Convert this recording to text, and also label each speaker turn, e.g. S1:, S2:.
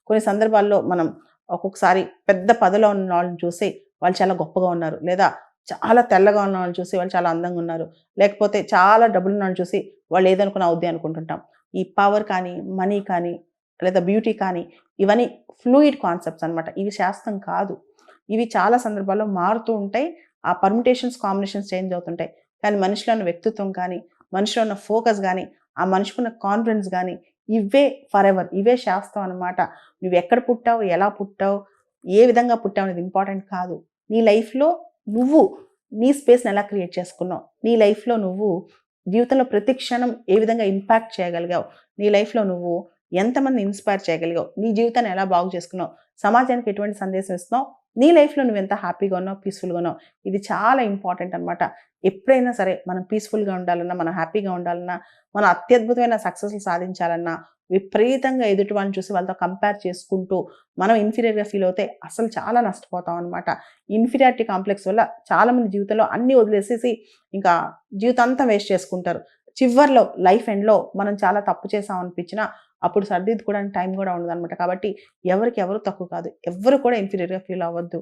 S1: కొన్ని సందర్భాల్లో మనం ఒక్కొక్కసారి పెద్ద పదవిలో ఉన్న వాళ్ళని చూసి వాళ్ళు చాలా గొప్పగా ఉన్నారు. లేదా చాలా తెల్లగా ఉన్న వాళ్ళని చూసి వాళ్ళు చాలా అందంగా ఉన్నారు. లేకపోతే చాలా డబ్బులున్న వాళ్ళని చూసి వాళ్ళు ఏదనుకున్నా అవుద్ది అనుకుంటుంటాం. ఈ పవర్ కానీ, మనీ కానీ, లేదా బ్యూటీ కానీ ఇవన్నీ ఫ్లూయిడ్ కాన్సెప్ట్స్ అనమాట. ఇవి శాశ్వతం కాదు. ఇవి చాలా సందర్భాల్లో మారుతూ ఉంటాయి. ఆ పర్ముటేషన్స్, కాంబినేషన్స్ చేంజ్ అవుతుంటాయి. కానీ మనిషిలో ఉన్న వ్యక్తిత్వం కానీ, మనిషిలో ఉన్న ఫోకస్ గానీ, ఆ మనిషికున్న కాన్ఫిడెన్స్ గానీ, ఇవే ఫరెవర్. ఇవే శాశ్వతం అనమాట. నువ్వెక్కడ పుట్టావు, ఎలా పుట్టావు, ఏ విధంగా పుట్టావు అనేది ఇంపార్టెంట్ కాదు. నీ లైఫ్‌లో నువ్వు నీ స్పేస్‌ని ఎలా క్రియేట్ చేసుకున్నావు? నీ లైఫ్‌లో నువ్వు జీవితంలో ప్రతి క్షణం ఏ విధంగా ఇంపాక్ట్ చేయగలిగావు? నీ లైఫ్‌లో నువ్వు ఎంతమందిని ఇన్‌స్పైర్ చేయగలిగావు? నీ జీవితాన్ని ఎలా బాగు చేసుకున్నావు? సమాజానికి ఎటువంటి సందేశం ఇస్తున్నావు? నీ లైఫ్‌లో నువ్వెంత హ్యాపీగా ఉన్నావు, పీస్‌ఫుల్‌గా ఉన్నావు? ఇది చాలా ఇంపార్టెంట్ అనమాట. ఎప్పుడైనా సరే మనం పీస్‌ఫుల్‌గా ఉండాలన్నా, మనం హ్యాపీగా ఉండాలన్నా, మనం అత్యద్భుతమైన సక్సెస్‌లు సాధించాలన్నా, విపరీతంగా ఎదుటి వాళ్ళని చూసి వాళ్ళతో కంపేర్ చేసుకుంటూ, మనం ఇన్ఫీరియర్‌గా ఫీల్ అవుతే అసలు చాలా నష్టపోతాం అనమాట. ఇన్ఫీరియారిటీ కాంప్లెక్స్ వల్ల చాలామంది జీవితంలో అన్నీ వదిలేసేసి ఇంకా జీవితాంతం వేస్ట్ చేసుకుంటారు. చివర్లో లైఫ్ ఎండ్‌లో మనం చాలా తప్పు చేశాం అనిపించినా, అప్పుడు సరిదిద్దుకోవడానికి టైం గూడా ఉండదనమాట. కాబట్టి ఎవరికెవరు తక్కువ కాదు. ఎవ్వరు కూడా ఇన్ఫీరియర్‌గా ఫీల్ అవ్వద్దు.